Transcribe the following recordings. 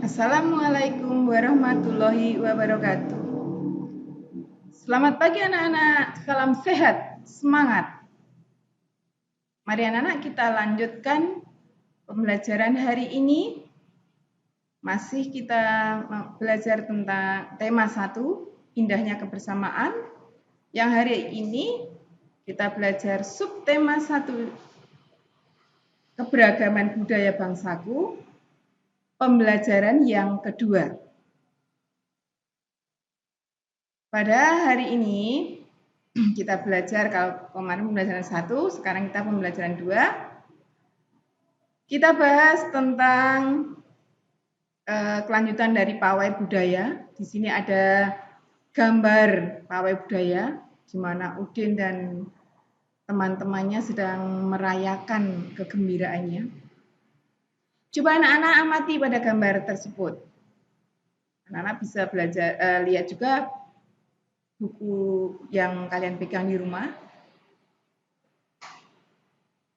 Assalamualaikum warahmatullahi wabarakatuh. Selamat pagi anak-anak, salam sehat, semangat. Mari anak-anak kita lanjutkan pembelajaran hari ini. Masih kita belajar tentang tema 1, indahnya kebersamaan. Yang hari ini kita belajar subtema 1, keberagaman budaya bangsaku. Pembelajaran yang kedua. Pada hari ini kita belajar, kalau kemarin pembelajaran 1, sekarang kita pembelajaran 2. Kita bahas tentang kelanjutan dari pawai budaya. Di sini ada gambar pawai budaya, di mana Udin dan teman-temannya sedang merayakan kegembiraannya. Coba anak-anak amati pada gambar tersebut. Anak-anak bisa belajar, lihat juga buku yang kalian pegang di rumah.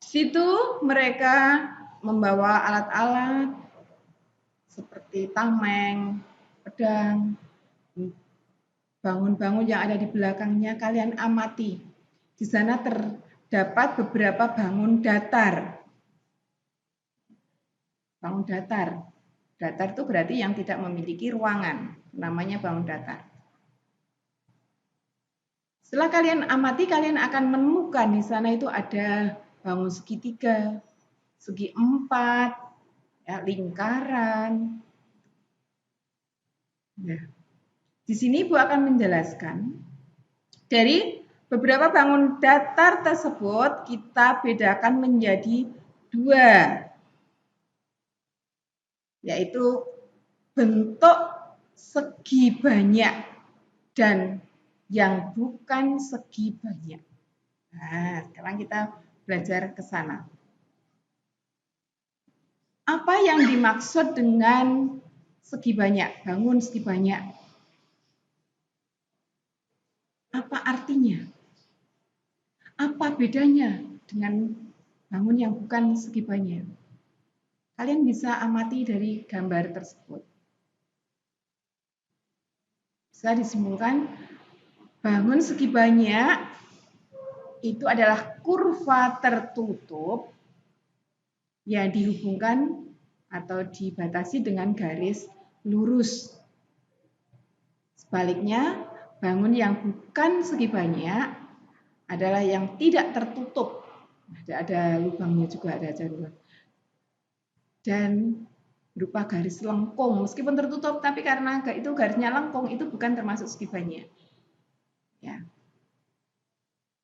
Di situ mereka membawa alat-alat seperti tameng, pedang, bangun-bangun yang ada di belakangnya kalian amati. Di sana terdapat beberapa bangun datar. Bangun datar. Datar itu berarti yang tidak memiliki ruangan, namanya bangun datar. Setelah kalian amati, kalian akan menemukan di sana itu ada bangun segitiga, segi 4, ya, lingkaran. Nah, di sini Ibu akan menjelaskan dari beberapa bangun datar tersebut kita bedakan menjadi 2, yaitu bentuk segi banyak dan yang bukan segi banyak. Nah, sekarang kita belajar ke sana. Apa yang dimaksud dengan segi banyak, bangun segi banyak? Apa artinya? Apa bedanya dengan bangun yang bukan segi banyak? Kalian bisa amati dari gambar tersebut. Bisa disimpulkan, bangun segi banyak itu adalah kurva tertutup yang dihubungkan atau dibatasi dengan garis lurus. Sebaliknya, bangun yang bukan segi banyak adalah yang tidak tertutup. Ada lubangnya juga, ada lubang. Dan berupa garis lengkung, meskipun tertutup, tapi karena itu garisnya lengkung, itu bukan termasuk segi banyak. Ya.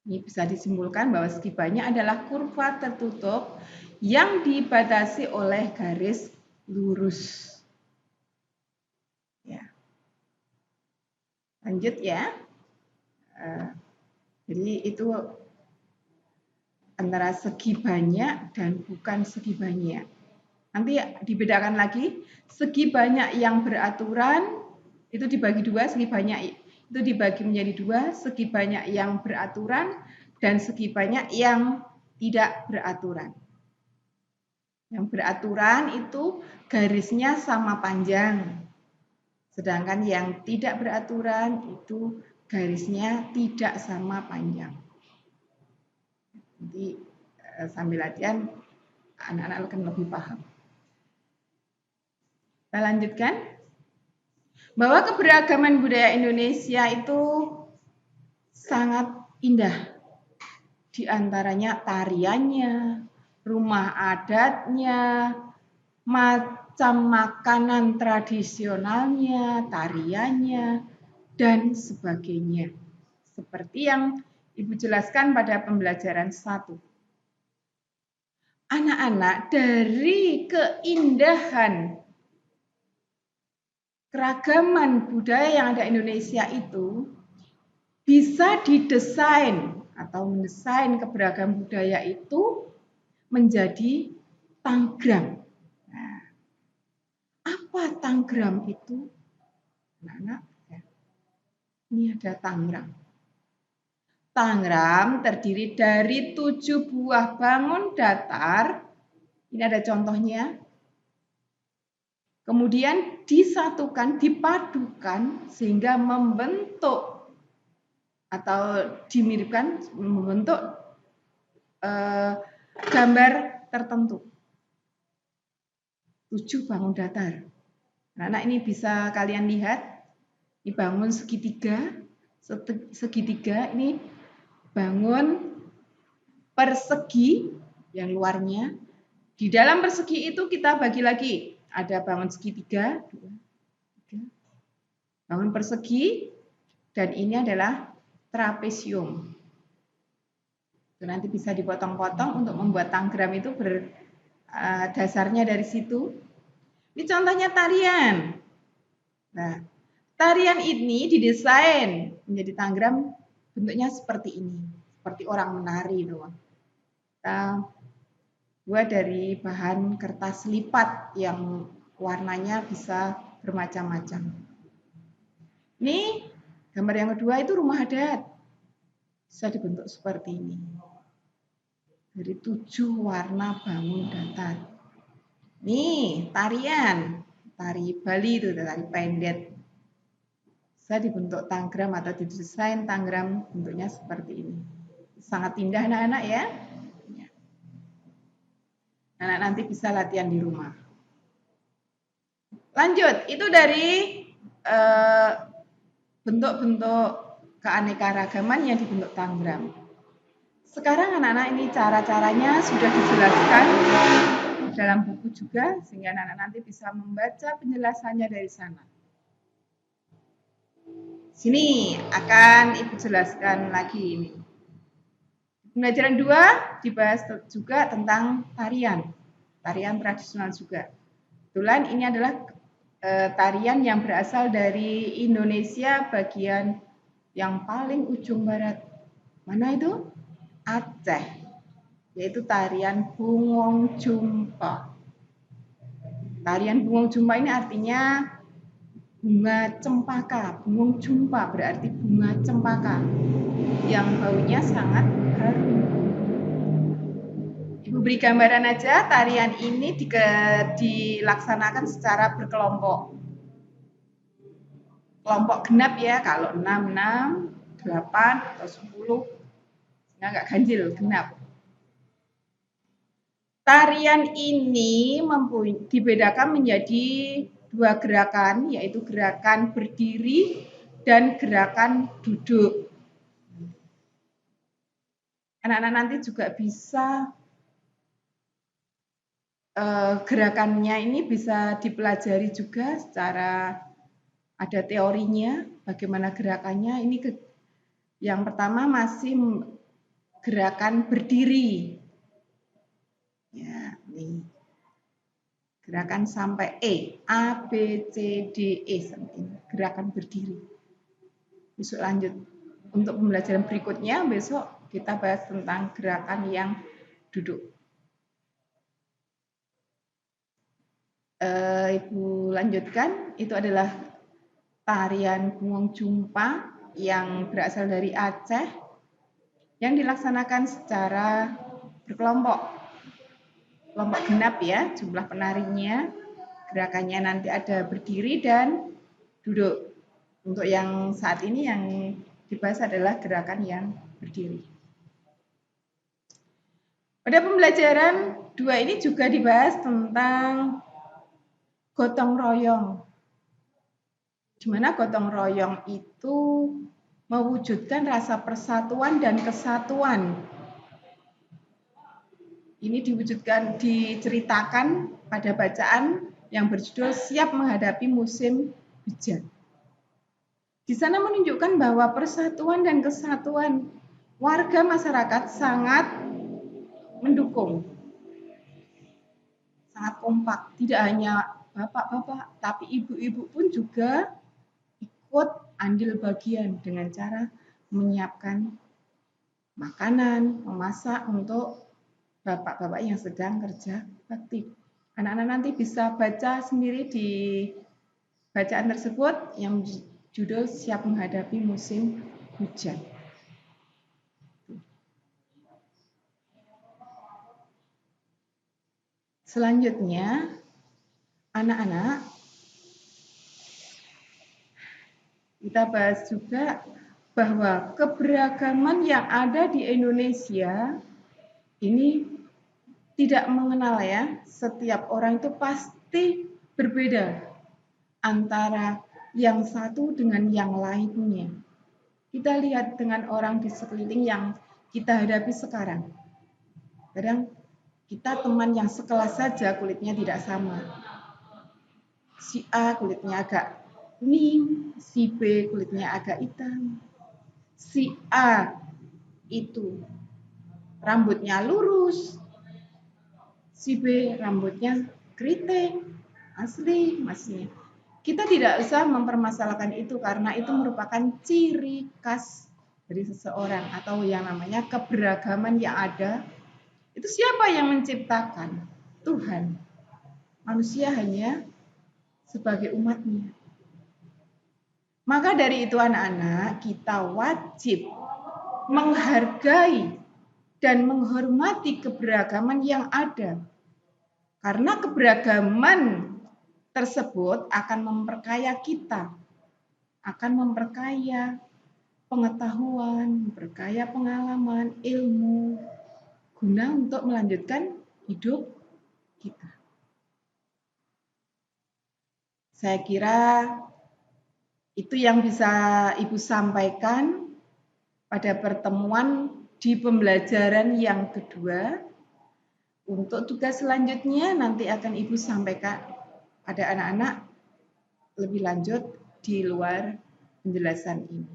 Ini bisa disimpulkan bahwa segi banyak adalah kurva tertutup yang dibatasi oleh garis lurus. Ya. Lanjut ya. Jadi itu antara segi banyak dan bukan segi banyak. Nanti dibedakan lagi, segi banyak yang beraturan itu dibagi 2, segi banyak itu dibagi menjadi 2, segi banyak yang beraturan dan segi banyak yang tidak beraturan. Yang beraturan itu garisnya sama panjang, sedangkan yang tidak beraturan itu garisnya tidak sama panjang. Nanti sambil latihan anak-anak akan lebih paham. Kita lanjutkan. Bahwa keberagaman budaya Indonesia itu sangat indah. Di antaranya tariannya, rumah adatnya, macam makanan tradisionalnya, tariannya, dan sebagainya. Seperti yang Ibu jelaskan pada pembelajaran 1. Anak-anak, dari keindahan keragaman budaya yang ada di Indonesia itu bisa didesain atau mendesain keberagaman budaya itu menjadi tanggram. Nah, apa tanggram itu? Anak-anak, ini ada tanggram. Tanggram terdiri dari 7 buah bangun datar. Ini ada contohnya. kemudian disatukan, dipadukan sehingga membentuk atau dimiripkan membentuk gambar tertentu. 7 bangun datar. Nah, ini bisa kalian lihat, ini bangun segitiga, ini bangun persegi yang luarnya. Di dalam persegi itu kita bagi lagi, ada bangun segitiga, bangun persegi, dan ini adalah trapesium. Itu nanti bisa dipotong-potong untuk membuat tanggram itu dasarnya dari situ. Ini contohnya tarian. Nah, tarian ini didesain menjadi tanggram bentuknya seperti ini, seperti orang menari, loh. Kita buat dari bahan kertas lipat yang warnanya bisa bermacam-macam. Ini gambar yang kedua itu rumah adat, bisa dibentuk seperti ini, dari 7 warna bangun datar. Nih tarian, tari Bali itu tari pendet, bisa dibentuk tanggram atau didesain tanggram bentuknya seperti ini. Sangat indah anak-anak ya. Anak nanti bisa latihan di rumah. Lanjut, itu dari bentuk-bentuk keanekaragaman yang dibentuk tanggram. Sekarang anak-anak ini cara-caranya sudah dijelaskan dalam buku juga, sehingga anak-anak nanti bisa membaca penjelasannya dari sana. Sini akan Ibu jelaskan lagi ini. Pembelajaran 2 dibahas juga tentang tarian tradisional juga. Kebetulan ini adalah tarian yang berasal dari Indonesia bagian yang paling ujung barat. Mana itu? Aceh, yaitu tarian Bungong Jumpa. Tarian Bungong Jumpa ini artinya bunga cempaka. Bungong Jumpa berarti bunga cempaka yang baunya sangat harum. Ibu beri gambaran aja, tarian ini dilaksanakan secara berkelompok. Kelompok genap ya, kalau 6, 8 atau 10, nggak ganjil, genap. Tarian ini dibedakan menjadi 2 gerakan, yaitu gerakan berdiri dan gerakan duduk. Anak-anak nanti juga bisa gerakannya ini bisa dipelajari juga secara ada teorinya, bagaimana gerakannya. Ini yang pertama masih gerakan berdiri. Ya, nih. Gerakan sampai E, A, B, C, D, E sampai ini. Gerakan berdiri. Besok lanjut. Untuk pembelajaran berikutnya, besok kita bahas tentang gerakan yang duduk. Ibu lanjutkan, itu adalah tarian Bungong Jumpa yang berasal dari Aceh yang dilaksanakan secara berkelompok. Kelompok genap ya, jumlah penarinya. Gerakannya nanti ada berdiri dan duduk. Untuk yang saat ini yang dibahas adalah gerakan yang berdiri. Pada pembelajaran 2 ini juga dibahas tentang gotong royong. Di mana gotong royong itu mewujudkan rasa persatuan dan kesatuan. Ini diceritakan pada bacaan yang berjudul Siap Menghadapi Musim Hujan. Di sana menunjukkan bahwa persatuan dan kesatuan warga masyarakat sangat mendukung, sangat kompak. Tidak hanya bapak-bapak, tapi ibu-ibu pun juga ikut andil bagian dengan cara menyiapkan makanan, memasak untuk bapak-bapak yang sedang kerja bakti. Anak-anak nanti bisa baca sendiri di bacaan tersebut yang judul Siap Menghadapi Musim Hujan. Selanjutnya, anak-anak kita bahas juga bahwa keberagaman yang ada di Indonesia ini tidak mengenal ya, setiap orang itu pasti berbeda antara yang satu dengan yang lainnya. Kita lihat dengan orang di sekeliling yang kita hadapi sekarang. Kadang kita teman yang sekelas saja kulitnya tidak sama. Si A kulitnya agak kuning, si B kulitnya agak hitam. Si A itu rambutnya lurus, si B rambutnya keriting, asli maksudnya. Kita tidak usah mempermasalahkan itu karena itu merupakan ciri khas dari seseorang atau yang namanya keberagaman yang ada. Itu siapa yang menciptakan? Tuhan. Manusia hanya sebagai umatnya. Maka dari itu anak-anak, kita wajib menghargai dan menghormati keberagaman yang ada. Karena keberagaman tersebut akan memperkaya kita, akan memperkaya pengetahuan, memperkaya pengalaman, ilmu, guna untuk melanjutkan hidup kita. Saya kira itu yang bisa Ibu sampaikan pada pertemuan di pembelajaran yang kedua. Untuk tugas selanjutnya nanti akan Ibu sampaikan pada anak-anak lebih lanjut di luar penjelasan ini.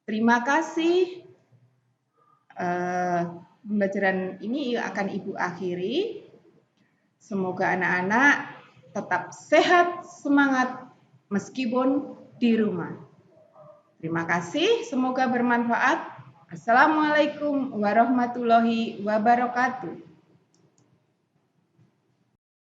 Terima kasih. Pembelajaran ini akan Ibu akhiri. Semoga anak-anak tetap sehat, semangat meskipun di rumah. Terima kasih, semoga bermanfaat. Assalamualaikum warahmatullahi wabarakatuh.